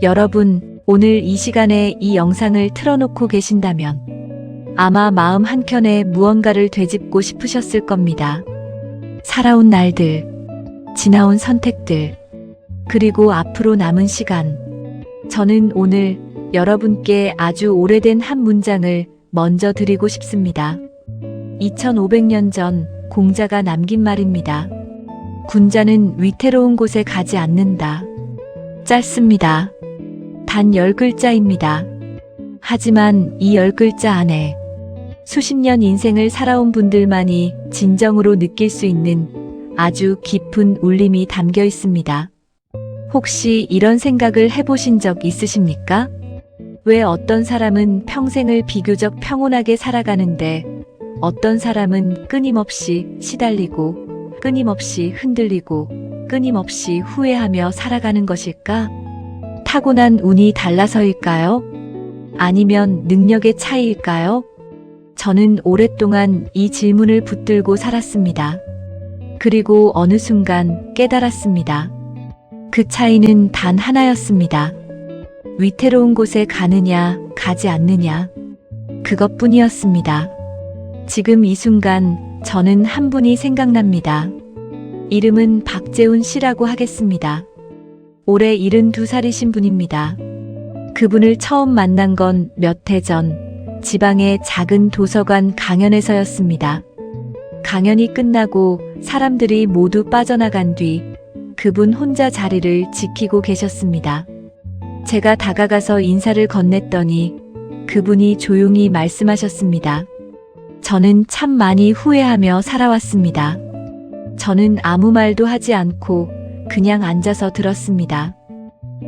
여러분, 오늘 이 시간에 이 영상을 틀어놓고 계신다면 아마 마음 한켠에 무언가를 되짚고 싶으셨을 겁니다. 살아온 날들, 지나온 선택들, 그리고 앞으로 남은 시간. 저는 오늘 여러분께 아주 오래된 한 문장을 먼저 드리고 싶습니다. 2500년 전 공자가 남긴 말입니다. 군자는 위태로운 곳에 가지 않는다. 짧습니다. 단 10글자입니다. 하지만 이 10글자 안에 수십 년 인생을 살아온 분들만이 진정으로 느낄 수 있는 아주 깊은 울림이 담겨 있습니다. 혹시 이런 생각을 해보신 적 있으십니까? 왜 어떤 사람은 평생을 비교적 평온하게 살아가는데 어떤 사람은 끊임없이 시달리고 끊임없이 흔들리고 끊임없이 후회하며 살아가는 것일까? 타고난 운이 달라서일까요? 아니면 능력의 차이일까요? 저는 오랫동안 이 질문을 붙들고 살았습니다. 그리고 어느 순간 깨달았습니다. 그 차이는 단 하나였습니다. 위태로운 곳에 가느냐, 가지 않느냐. 그것뿐이었습니다. 지금 이 순간 저는 한 분이 생각납니다. 이름은 박재훈 씨라고 하겠습니다. 올해 72살이신 분입니다. 그분을 처음 만난 건 몇 해 전 지방의 작은 도서관 강연에서였습니다. 강연이 끝나고 사람들이 모두 빠져나간 뒤 그분 혼자 자리를 지키고 계셨습니다. 제가 다가가서 인사를 건넸더니 그분이 조용히 말씀하셨습니다. 저는 참 많이 후회하며 살아왔습니다. 저는 아무 말도 하지 않고 그냥 앉아서 들었습니다.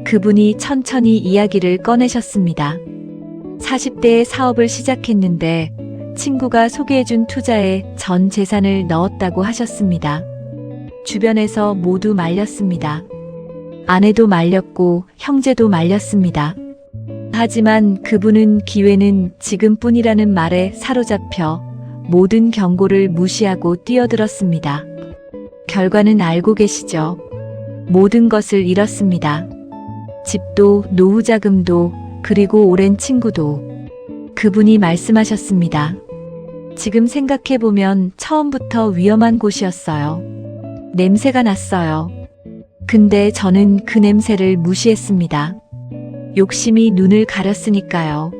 그분이 천천히 이야기를 꺼내셨습니다. 40대에 사업을 시작했는데 친구가 소개해준 투자에 전 재산을 넣었다고 하셨습니다. 주변에서 모두 말렸습니다. 아내도 말렸고 형제도 말렸습니다. 하지만 그분은 기회는 지금뿐이라는 말에 사로잡혀 모든 경고를 무시하고 뛰어들었습니다. 결과는 알고 계시죠? 모든 것을 잃었습니다. 집도, 노후 자금도, 그리고 오랜 친구도. 그분이 말씀하셨습니다. 지금 생각해보면 처음부터 위험한 곳이었어요. 냄새가 났어요. 근데 저는 그 냄새를 무시했습니다. 욕심이 눈을 가렸으니까요.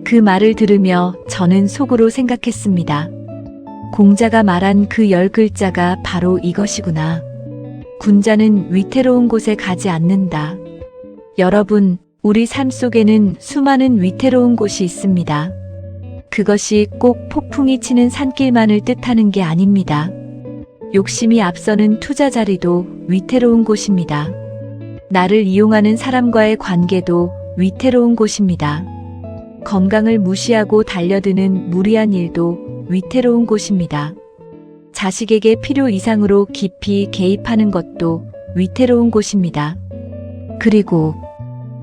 그 말을 들으며 저는 속으로 생각했습니다. 공자가 말한 그 10글자가 바로 이것이구나. 군자는 위태로운 곳에 가지 않는다. 여러분, 우리 삶 속에는 수많은 위태로운 곳이 있습니다. 그것이 꼭 폭풍이 치는 산길만을 뜻하는 게 아닙니다. 욕심이 앞서는 투자 자리도 위태로운 곳입니다. 나를 이용하는 사람과의 관계도 위태로운 곳입니다. 건강을 무시하고 달려드는 무리한 일도 위태로운 곳입니다. 자식에게 필요 이상으로 깊이 개입하는 것도 위태로운 곳입니다. 그리고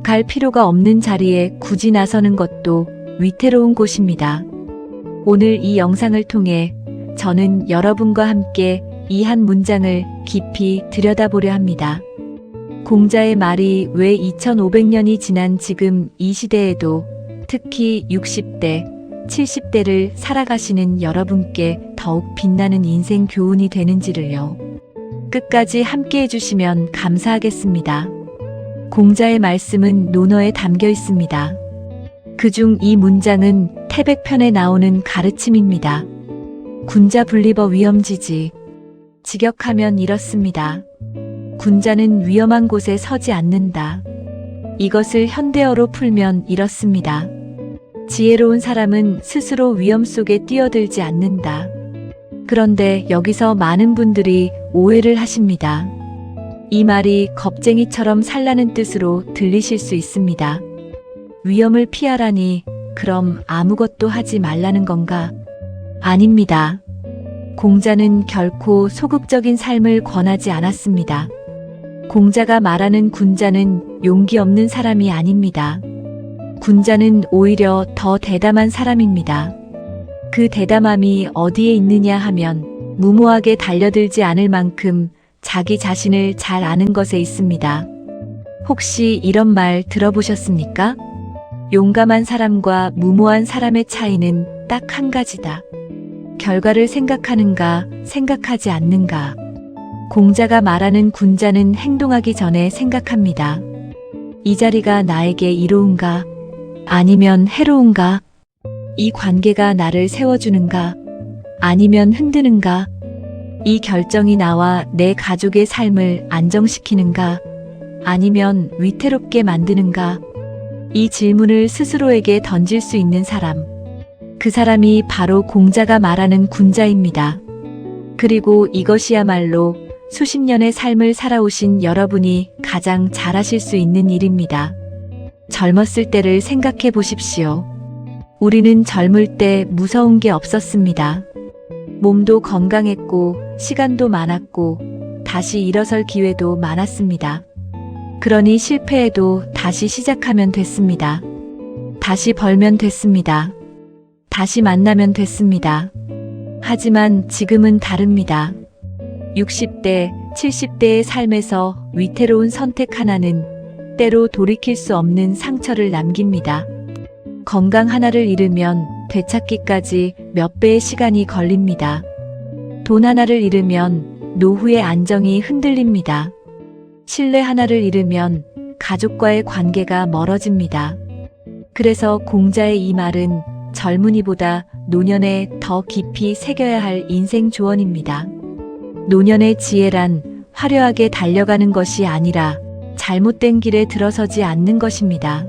갈 필요가 없는 자리에 굳이 나서는 것도 위태로운 곳입니다. 오늘 이 영상을 통해 저는 여러분과 함께 이 한 문장을 깊이 들여다보려 합니다. 공자의 말이 왜 2500년이 지난 지금 이 시대에도 특히 60대, 70대를 살아가시는 여러분께 더욱 빛나는 인생 교훈이 되는지를요. 끝까지 함께 해주시면 감사하겠습니다. 공자의 말씀은 논어에 담겨 있습니다. 그중 이 문장은 태백편에 나오는 가르침입니다. 군자 분리버 위험지지. 직역하면 이렇습니다. 군자는 위험한 곳에 서지 않는다. 이것을 현대어로 풀면 이렇습니다. 지혜로운 사람은 스스로 위험 속에 뛰어들지 않는다. 그런데 여기서 많은 분들이 오해를 하십니다. 이 말이 겁쟁이처럼 살라는 뜻으로 들리실 수 있습니다. 위험을 피하라니 그럼 아무것도 하지 말라는 건가? 아닙니다. 공자는 결코 소극적인 삶을 권하지 않았습니다. 공자가 말하는 군자는 용기 없는 사람이 아닙니다. 군자는 오히려 더 대담한 사람입니다. 그 대담함이 어디에 있느냐 하면 무모하게 달려들지 않을 만큼 자기 자신을 잘 아는 것에 있습니다. 혹시 이런 말 들어보셨습니까? 용감한 사람과 무모한 사람의 차이는 딱 한 가지다. 결과를 생각하는가, 생각하지 않는가. 공자가 말하는 군자는 행동하기 전에 생각합니다. 이 자리가 나에게 이로운가? 아니면 해로운가? 이 관계가 나를 세워주는가? 아니면 흔드는가? 이 결정이 나와 내 가족의 삶을 안정시키는가? 아니면 위태롭게 만드는가? 이 질문을 스스로에게 던질 수 있는 사람. 그 사람이 바로 공자가 말하는 군자입니다. 그리고 이것이야말로 수십 년의 삶을 살아오신 여러분이 가장 잘하실 수 있는 일입니다. 젊었을 때를 생각해 보십시오. 우리는 젊을 때 무서운 게 없었습니다. 몸도 건강했고, 시간도 많았고, 다시 일어설 기회도 많았습니다. 그러니 실패해도 다시 시작하면 됐습니다. 다시 벌면 됐습니다. 다시 만나면 됐습니다. 하지만 지금은 다릅니다. 60대, 70대의 삶에서 위태로운 선택 하나는 때로 돌이킬 수 없는 상처를 남깁니다. 건강 하나를 잃으면 되찾기까지 몇 배의 시간이 걸립니다. 돈 하나를 잃으면 노후의 안정이 흔들립니다. 신뢰 하나를 잃으면 가족과의 관계가 멀어집니다. 그래서 공자의 이 말은 젊은이보다 노년에 더 깊이 새겨야 할 인생 조언입니다. 노년의 지혜란 화려하게 달려가는 것이 아니라 잘못된 길에 들어서지 않는 것입니다.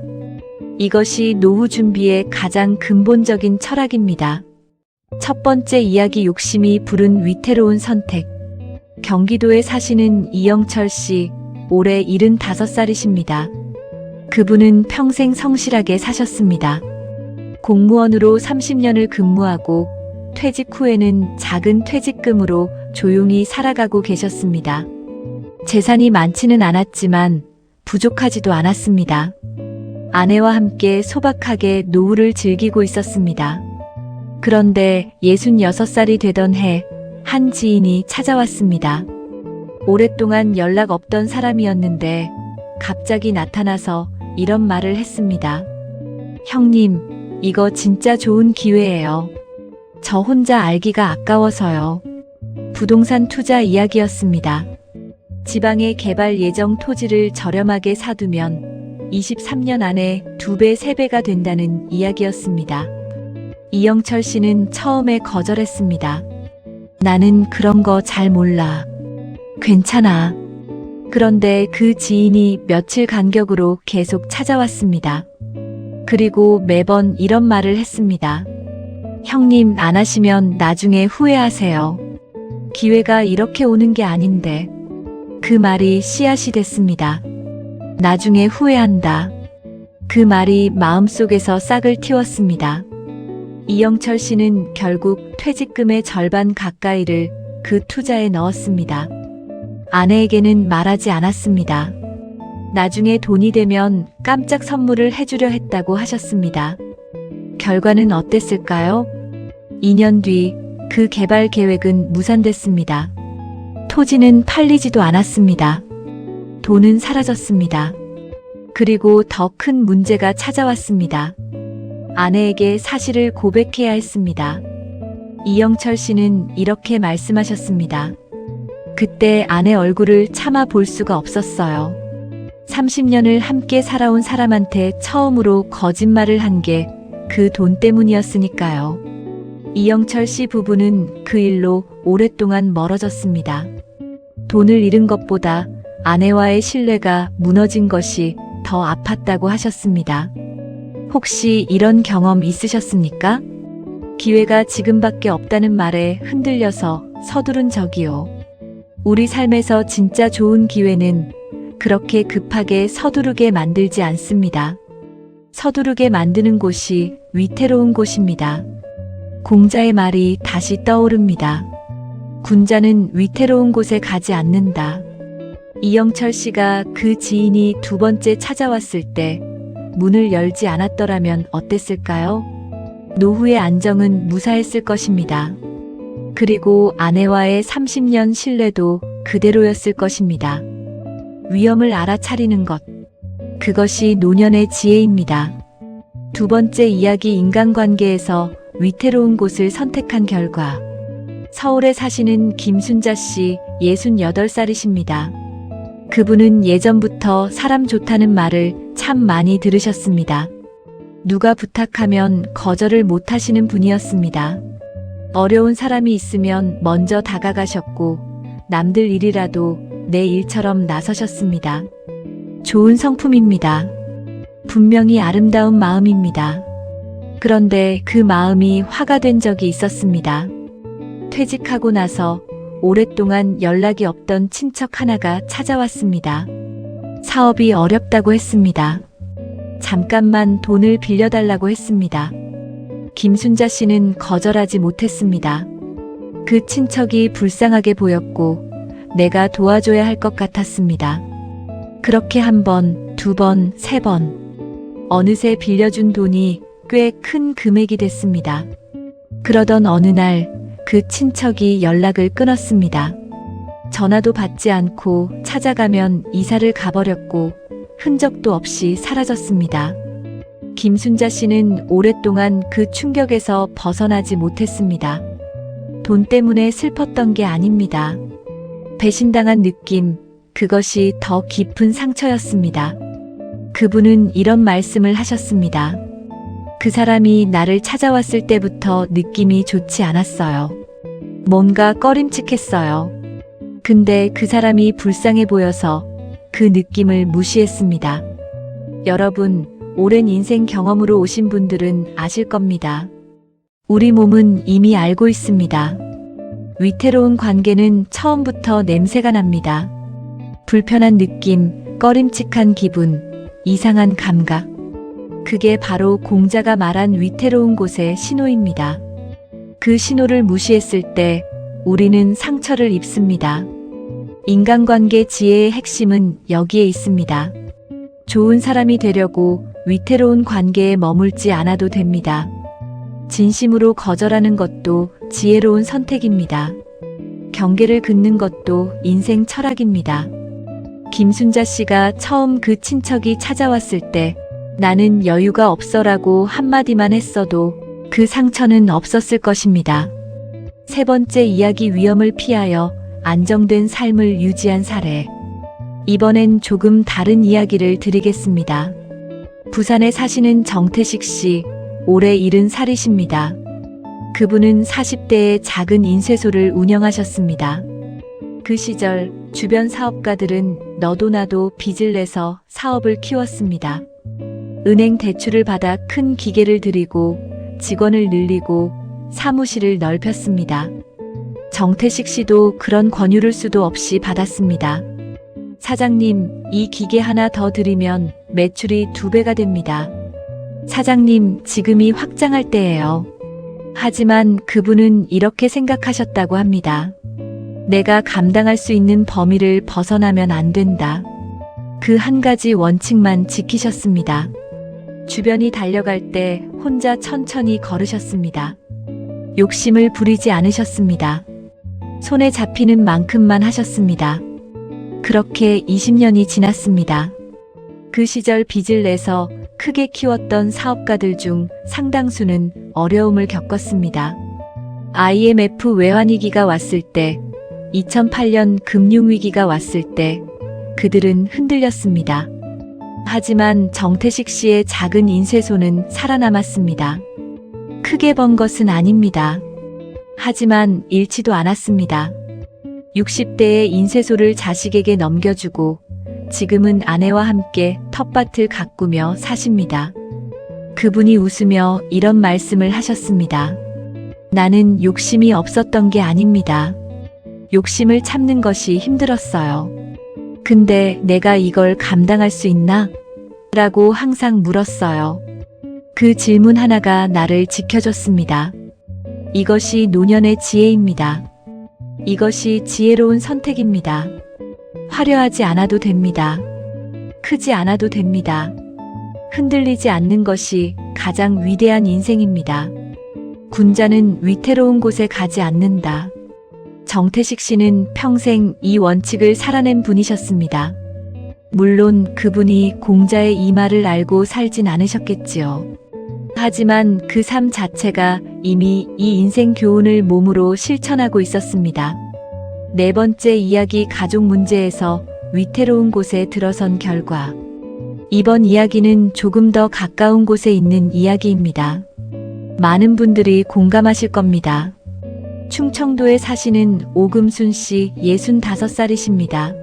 이것이 노후 준비의 가장 근본적인 철학입니다. 첫 번째 이야기 욕심이 부른 위태로운 선택. 경기도에 사시는 이영철 씨, 올해 75살이십니다. 그분은 평생 성실하게 사셨습니다. 공무원으로 30년을 근무하고 퇴직 후에는 작은 퇴직금으로 조용히 살아가고 계셨습니다. 재산이 많지는 않았지만 부족하지도 않았습니다. 아내와 함께 소박하게 노후를 즐기고 있었습니다. 그런데 66살이 되던 해, 한 지인이 찾아왔습니다. 오랫동안 연락 없던 사람이었는데 갑자기 나타나서 이런 말을 했습니다. 형님, 이거 진짜 좋은 기회예요. 저 혼자 알기가 아까워서요. 부동산 투자 이야기였습니다. 지방에 개발 예정 토지를 저렴하게 사두면 23년 안에 2배, 3배가 된다는 이야기였습니다. 이영철 씨는 처음에 거절했습니다. 나는 그런 거 잘 몰라. 괜찮아. 그런데 그 지인이 며칠 간격으로 계속 찾아왔습니다. 그리고 매번 이런 말을 했습니다. 형님, 안 하시면 나중에 후회하세요. 기회가 이렇게 오는 게 아닌데. 그 말이 씨앗이 됐습니다. 나중에 후회한다. 그 말이 마음속에서 싹을 틔웠습니다. 이영철 씨는 결국 퇴직금의 절반 가까이를 그 투자에 넣었습니다. 아내에게는 말하지 않았습니다. 나중에 돈이 되면 깜짝 선물을 해주려 했다고 하셨습니다. 결과는 어땠을까요? 2년 뒤 그 개발 계획은 무산됐습니다. 토지는 팔리지도 않았습니다. 돈은 사라졌습니다. 그리고 더 큰 문제가 찾아왔습니다. 아내에게 사실을 고백해야 했습니다. 이영철 씨는 이렇게 말씀하셨습니다. 그때 아내 얼굴을 참아 볼 수가 없었어요. 30년을 함께 살아온 사람한테 처음으로 거짓말을 한 게 그 돈 때문이었으니까요. 이영철 씨 부부는 그 일로 오랫동안 멀어졌습니다. 돈을 잃은 것보다 아내와의 신뢰가 무너진 것이 더 아팠다고 하셨습니다. 혹시 이런 경험 있으셨습니까? 기회가 지금밖에 없다는 말에 흔들려서 서두른 적이요. 우리 삶에서 진짜 좋은 기회는 그렇게 급하게 서두르게 만들지 않습니다. 서두르게 만드는 곳이 위태로운 곳입니다. 공자의 말이 다시 떠오릅니다. 군자는 위태로운 곳에 가지 않는다. 이영철 씨가 그 지인이 두 번째 찾아왔을 때 문을 열지 않았더라면 어땠을까요? 노후의 안정은 무사했을 것입니다. 그리고 아내와의 30년 신뢰도 그대로였을 것입니다. 위험을 알아차리는 것, 그것이 노년의 지혜입니다. 두 번째 이야기 인간관계에서 위태로운 곳을 선택한 결과. 서울에 사시는 김순자 씨 68살이십니다. 그분은 예전부터 사람 좋다는 말을 참 많이 들으셨습니다. 누가 부탁하면 거절을 못 하시는 분이었습니다. 어려운 사람이 있으면 먼저 다가가셨고 남들 일이라도 내 일처럼 나서셨습니다. 좋은 성품입니다. 분명히 아름다운 마음입니다. 그런데 그 마음이 화가 된 적이 있었습니다. 퇴직하고 나서 오랫동안 연락이 없던 친척 하나가 찾아왔습니다. 사업이 어렵다고 했습니다. 잠깐만 돈을 빌려달라고 했습니다. 김순자 씨는 거절하지 못했습니다. 그 친척이 불쌍하게 보였고 내가 도와줘야 할 것 같았습니다. 그렇게 한 번, 두 번, 세 번. 어느새 빌려준 돈이 꽤 큰 금액이 됐습니다. 그러던 어느 날 그 친척이 연락을 끊었습니다. 전화도 받지 않고 찾아가면 이사를 가버렸고 흔적도 없이 사라졌습니다. 김순자 씨는 오랫동안 그 충격에서 벗어나지 못했습니다. 돈 때문에 슬펐던 게 아닙니다. 배신당한 느낌, 그것이 더 깊은 상처였습니다. 그분은 이런 말씀을 하셨습니다. 그 사람이 나를 찾아왔을 때부터 느낌이 좋지 않았어요. 뭔가 꺼림칙했어요. 근데 그 사람이 불쌍해 보여서 그 느낌을 무시했습니다. 여러분, 오랜 인생 경험으로 오신 분들은 아실 겁니다. 우리 몸은 이미 알고 있습니다. 위태로운 관계는 처음부터 냄새가 납니다. 불편한 느낌, 꺼림칙한 기분, 이상한 감각. 그게 바로 공자가 말한 위태로운 곳의 신호입니다. 그 신호를 무시했을 때 우리는 상처를 입습니다. 인간관계 지혜의 핵심은 여기에 있습니다. 좋은 사람이 되려고 위태로운 관계에 머물지 않아도 됩니다. 진심으로 거절하는 것도 지혜로운 선택입니다. 경계를 긋는 것도 인생 철학입니다. 김순자 씨가 처음 그 친척이 찾아왔을 때 나는 여유가 없어라고 한마디만 했어도 그 상처는 없었을 것입니다. 세 번째 이야기 위험을 피하여 안정된 삶을 유지한 사례. 이번엔 조금 다른 이야기를 드리겠습니다. 부산에 사시는 정태식 씨, 올해 70살이십니다. 그분은 40대에 작은 인쇄소를 운영하셨습니다. 그 시절 주변 사업가들은 너도 나도 빚을 내서 사업을 키웠습니다. 은행 대출을 받아 큰 기계를 들이고 직원을 늘리고 사무실을 넓혔습니다. 정태식 씨도 그런 권유를 수도 없이 받았습니다. 사장님, 이 기계 하나 더 들이면 매출이 2배가 됩니다. 사장님, 지금이 확장할 때예요. 하지만 그분은 이렇게 생각하셨다고 합니다. 내가 감당할 수 있는 범위를 벗어나면 안 된다. 그 한 가지 원칙만 지키셨습니다. 주변이 달려갈 때 혼자 천천히 걸으셨습니다. 욕심을 부리지 않으셨습니다. 손에 잡히는 만큼만 하셨습니다. 그렇게 20년이 지났습니다. 그 시절 빚을 내서 크게 키웠던 사업가들 중 상당수는 어려움을 겪었습니다. IMF 외환위기가 왔을 때, 2008년 금융위기가 왔을 때 그들은 흔들렸습니다. 하지만 정태식 씨의 작은 인쇄소는 살아남았습니다. 크게 번 것은 아닙니다. 하지만 잃지도 않았습니다. 60대에 인쇄소를 자식에게 넘겨주고 지금은 아내와 함께 텃밭을 가꾸며 사십니다. 그분이 웃으며 이런 말씀을 하셨습니다. 나는 욕심이 없었던 게 아닙니다. 욕심을 참는 것이 힘들었어요. 근데 내가 이걸 감당할 수 있나? 라고 항상 물었어요. 그 질문 하나가 나를 지켜줬습니다. 이것이 노년의 지혜입니다. 이것이 지혜로운 선택입니다. 화려하지 않아도 됩니다. 크지 않아도 됩니다. 흔들리지 않는 것이 가장 위대한 인생입니다. 군자는 위태로운 곳에 가지 않는다. 정태식 씨는 평생 이 원칙을 살아낸 분이셨습니다. 물론 그분이 공자의 이 말을 알고 살진 않으셨겠지요. 하지만 그 삶 자체가 이미 이 인생 교훈을 몸으로 실천하고 있었습니다. 네 번째 이야기 가족 문제에서 위태로운 곳에 들어선 결과. 이번 이야기는 조금 더 가까운 곳에 있는 이야기입니다. 많은 분들이 공감하실 겁니다. 충청도에 사시는 오금순 씨 65살이십니다.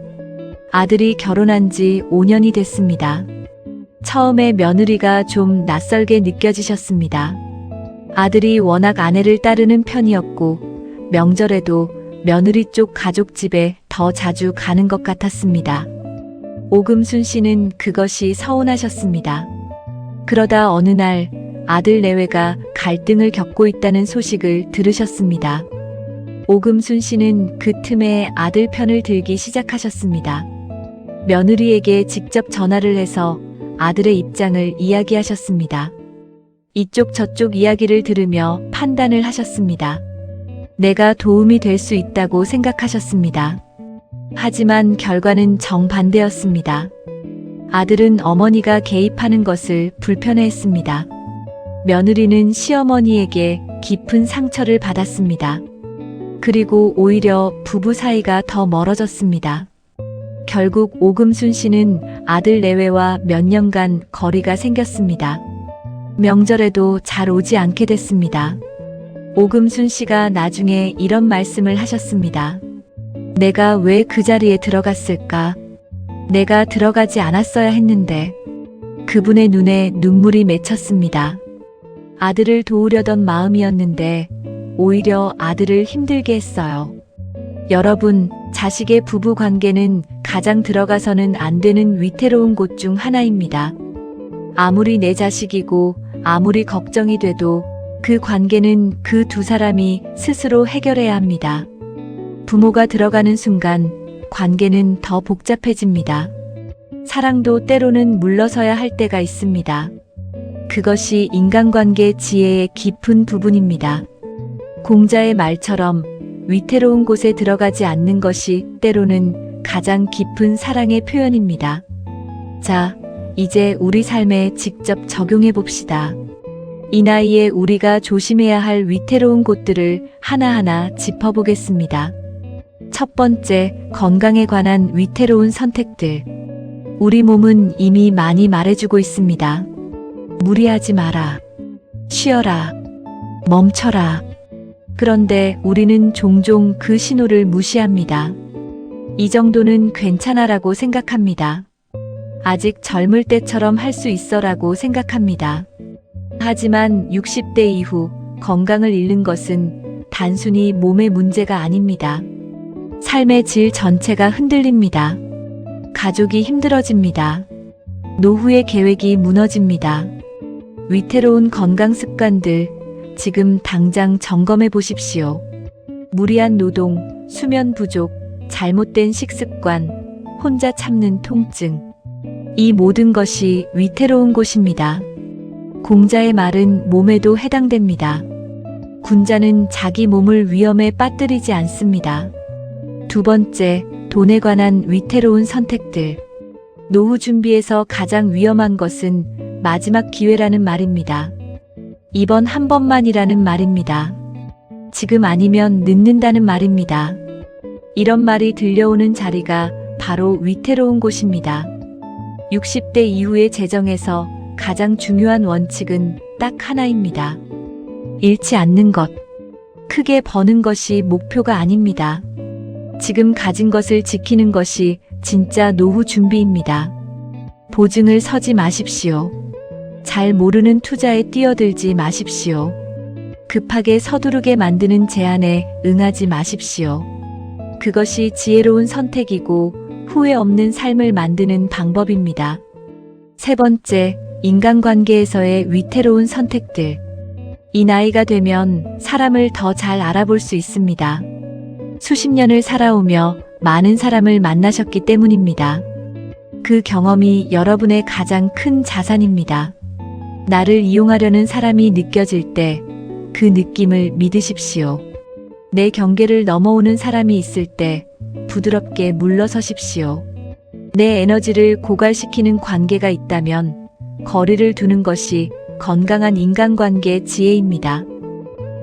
아들이 결혼한 지 5년이 됐습니다. 처음에 며느리가 좀 낯설게 느껴지셨습니다. 아들이 워낙 아내를 따르는 편이었고 명절에도 며느리 쪽 가족 집에 더 자주 가는 것 같았습니다. 오금순 씨는 그것이 서운하셨습니다. 그러다 어느 날 아들 내외가 갈등을 겪고 있다는 소식을 들으셨습니다. 오금순 씨는 그 틈에 아들 편을 들기 시작하셨습니다. 며느리에게 직접 전화를 해서 아들의 입장을 이야기하셨습니다. 이쪽 저쪽 이야기를 들으며 판단을 하셨습니다. 내가 도움이 될 수 있다고 생각하셨습니다. 하지만 결과는 정반대였습니다. 아들은 어머니가 개입하는 것을 불편해했습니다. 며느리는 시어머니에게 깊은 상처를 받았습니다. 그리고 오히려 부부 사이가 더 멀어졌습니다. 결국 오금순 씨는 아들 내외와 몇 년간 거리가 생겼습니다. 명절에도 잘 오지 않게 됐습니다. 오금순 씨가 나중에 이런 말씀을 하셨습니다. 내가 왜 그 자리에 들어갔을까? 내가 들어가지 않았어야 했는데. 그분의 눈에 눈물이 맺혔습니다. 아들을 도우려던 마음이었는데 오히려 아들을 힘들게 했어요. 여러분, 자식의 부부 관계는 가장 들어가서는 안 되는 위태로운 곳 중 하나입니다. 아무리 내 자식이고 아무리 걱정이 돼도 그 관계는 그 두 사람이 스스로 해결해야 합니다. 부모가 들어가는 순간 관계는 더 복잡해집니다. 사랑도 때로는 물러서야 할 때가 있습니다. 그것이 인간관계 지혜의 깊은 부분입니다. 공자의 말처럼 위태로운 곳에 들어가지 않는 것이 때로는 가장 깊은 사랑의 표현입니다. 자, 이제 우리 삶에 직접 적용해 봅시다. 이 나이에 우리가 조심해야 할 위태로운 곳들을 하나하나 짚어보겠습니다. 첫 번째, 건강에 관한 위태로운 선택들. 우리 몸은 이미 많이 말해주고 있습니다. 무리하지 마라. 쉬어라. 멈춰라. 그런데 우리는 종종 그 신호를 무시합니다. 이 정도는 괜찮아라고 생각합니다. 아직 젊을 때처럼 할 수 있어라고 생각합니다. 하지만 60대 이후 건강을 잃는 것은 단순히 몸의 문제가 아닙니다. 삶의 질 전체가 흔들립니다. 가족이 힘들어집니다. 노후의 계획이 무너집니다. 위태로운 건강 습관들, 지금 당장 점검해 보십시오. 무리한 노동, 수면 부족, 잘못된 식습관, 혼자 참는 통증. 이 모든 것이 위태로운 곳입니다. 공자의 말은 몸에도 해당됩니다. 군자는 자기 몸을 위험에 빠뜨리지 않습니다. 두 번째, 돈에 관한 위태로운 선택들. 노후 준비에서 가장 위험한 것은 마지막 기회라는 말입니다. 이번 한 번만이라는 말입니다. 지금 아니면 늦는다는 말입니다. 이런 말이 들려오는 자리가 바로 위태로운 곳입니다. 60대 이후의 재정에서 가장 중요한 원칙은 딱 하나입니다. 잃지 않는 것. 크게 버는 것이 목표가 아닙니다. 지금 가진 것을 지키는 것이 진짜 노후 준비입니다. 보증을 서지 마십시오. 잘 모르는 투자에 뛰어들지 마십시오. 급하게 서두르게 만드는 제안에 응하지 마십시오. 그것이 지혜로운 선택이고 후회 없는 삶을 만드는 방법입니다. 세 번째, 인간관계에서의 위태로운 선택들. 이 나이가 되면 사람을 더 잘 알아볼 수 있습니다. 수십 년을 살아오며 많은 사람을 만나셨기 때문입니다. 그 경험이 여러분의 가장 큰 자산입니다. 나를 이용하려는 사람이 느껴질 때 그 느낌을 믿으십시오. 내 경계를 넘어오는 사람이 있을 때 부드럽게 물러서십시오. 내 에너지를 고갈시키는 관계가 있다면 거리를 두는 것이 건강한 인간관계 지혜입니다.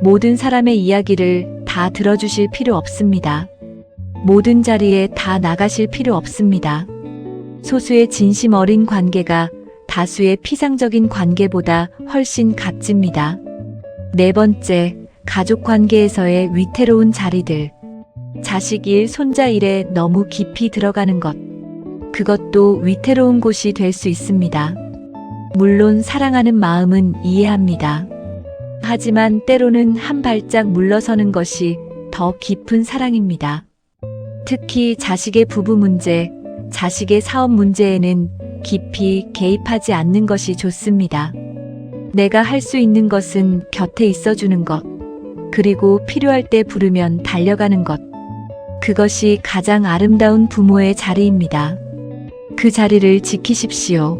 모든 사람의 이야기를 다 들어주실 필요 없습니다. 모든 자리에 다 나가실 필요 없습니다. 소수의 진심 어린 관계가 다수의 피상적인 관계보다 훨씬 값집니다. 네 번째, 가족 관계에서의 위태로운 자리들. 자식 일, 손자 일에 너무 깊이 들어가는 것. 그것도 위태로운 곳이 될 수 있습니다. 물론 사랑하는 마음은 이해합니다. 하지만 때로는 한 발짝 물러서는 것이 더 깊은 사랑입니다. 특히 자식의 부부 문제, 자식의 사업 문제에는 깊이 개입하지 않는 것이 좋습니다. 내가 할 수 있는 것은 곁에 있어주는 것, 그리고 필요할 때 부르면 달려가는 것. 그것이 가장 아름다운 부모의 자리입니다. 그 자리를 지키십시오.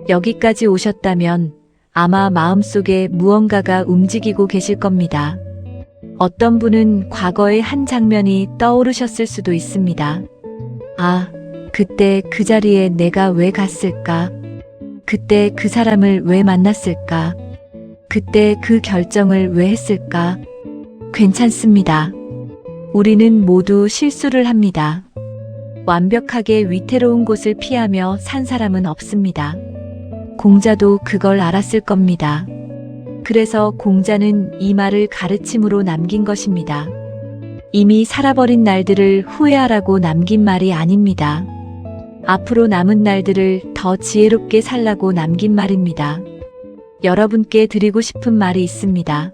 여기까지 오셨다면 아마 마음속에 무언가가 움직이고 계실 겁니다. 어떤 분은 과거의 한 장면이 떠오르셨을 수도 있습니다. 아, 그때 그 자리에 내가 왜 갔을까? 그때 그 사람을 왜 만났을까? 그때 그 결정을 왜 했을까? 괜찮습니다. 우리는 모두 실수를 합니다. 완벽하게 위태로운 곳을 피하며 산 사람은 없습니다. 공자도 그걸 알았을 겁니다. 그래서 공자는 이 말을 가르침으로 남긴 것입니다. 이미 살아버린 날들을 후회하라고 남긴 말이 아닙니다. 앞으로 남은 날들을 더 지혜롭게 살라고 남긴 말입니다. 여러분께 드리고 싶은 말이 있습니다.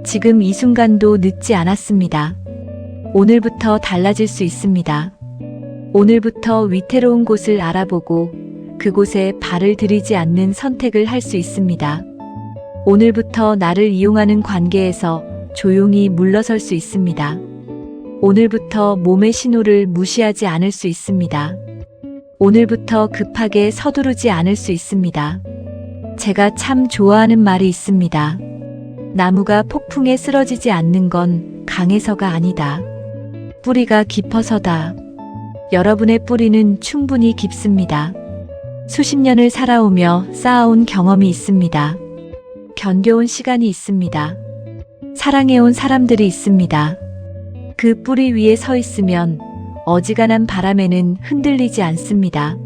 지금 이 순간도 늦지 않았습니다. 오늘부터 달라질 수 있습니다. 오늘부터 위태로운 곳을 알아보고 그곳에 발을 들이지 않는 선택을 할 수 있습니다. 오늘부터 나를 이용하는 관계에서 조용히 물러설 수 있습니다. 오늘부터 몸의 신호를 무시하지 않을 수 있습니다. 오늘부터 급하게 서두르지 않을 수 있습니다. 제가 참 좋아하는 말이 있습니다. 나무가 폭풍에 쓰러지지 않는 건 강해서가 아니다. 뿌리가 깊어서다. 여러분의 뿌리는 충분히 깊습니다. 수십 년을 살아오며 쌓아온 경험이 있습니다. 견뎌온 시간이 있습니다. 사랑해온 사람들이 있습니다. 그 뿌리 위에 서 있으면 어지간한 바람에는 흔들리지 않습니다.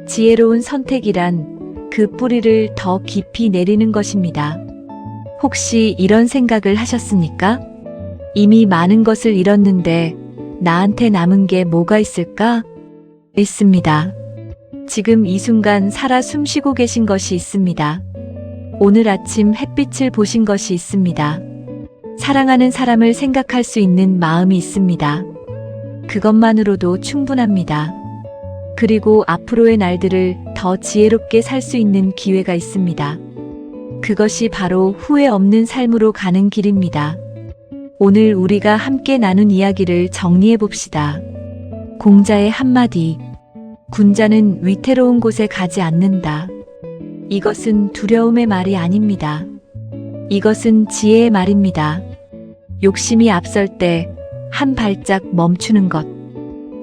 지혜로운 선택이란 그 뿌리를 더 깊이 내리는 것입니다. 혹시 이런 생각을 하셨습니까? 이미 많은 것을 잃었는데 나한테 남은 게 뭐가 있을까? 있습니다. 지금 이 순간 살아 숨쉬고 계신 것이 있습니다. 오늘 아침 햇빛을 보신 것이 있습니다. 사랑하는 사람을 생각할 수 있는 마음이 있습니다. 그것만으로도 충분합니다. 그리고 앞으로의 날들을 더 지혜롭게 살 수 있는 기회가 있습니다. 그것이 바로 후회 없는 삶으로 가는 길입니다. 오늘 우리가 함께 나눈 이야기를 정리해 봅시다. 공자의 한마디. 군자는 위태로운 곳에 가지 않는다. 이것은 두려움의 말이 아닙니다. 이것은 지혜의 말입니다. 욕심이 앞설 때 한 발짝 멈추는 것.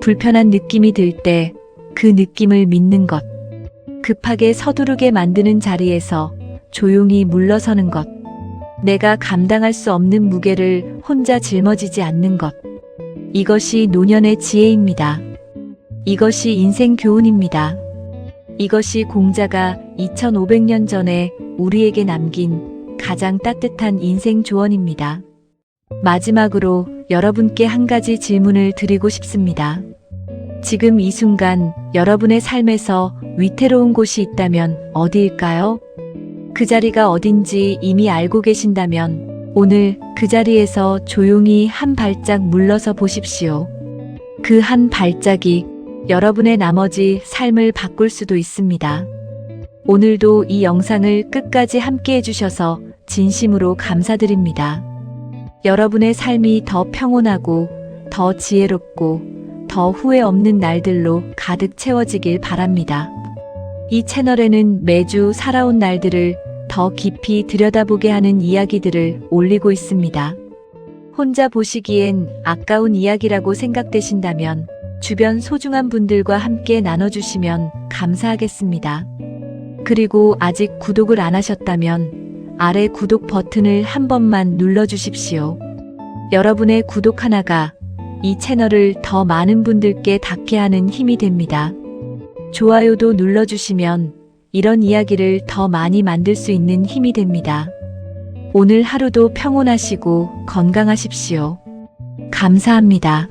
불편한 느낌이 들 때 그 느낌을 믿는 것. 급하게 서두르게 만드는 자리에서 조용히 물러서는 것. 내가 감당할 수 없는 무게를 혼자 짊어지지 않는 것. 이것이 노년의 지혜입니다. 이것이 인생 교훈입니다. 이것이 공자가 2500년 전에 우리에게 남긴 가장 따뜻한 인생 조언입니다. 마지막으로 여러분께 한 가지 질문을 드리고 싶습니다. 지금 이 순간 여러분의 삶에서 위태로운 곳이 있다면 어디일까요? 그 자리가 어딘지 이미 알고 계신다면 오늘 그 자리에서 조용히 한 발짝 물러서 보십시오. 그 한 발짝이 여러분의 나머지 삶을 바꿀 수도 있습니다. 오늘도 이 영상을 끝까지 함께 해주셔서 진심으로 감사드립니다. 여러분의 삶이 더 평온하고 더 지혜롭고 더 후회 없는 날들로 가득 채워지길 바랍니다. 이 채널에는 매주 살아온 날들을 더 깊이 들여다보게 하는 이야기들을 올리고 있습니다. 혼자 보시기엔 아까운 이야기라고 생각되신다면 주변 소중한 분들과 함께 나눠주시면 감사하겠습니다. 그리고 아직 구독을 안 하셨다면 아래 구독 버튼을 한 번만 눌러주십시오. 여러분의 구독 하나가 이 채널을 더 많은 분들께 닿게 하는 힘이 됩니다. 좋아요도 눌러주시면 이런 이야기를 더 많이 만들 수 있는 힘이 됩니다. 오늘 하루도 평온하시고 건강하십시오. 감사합니다.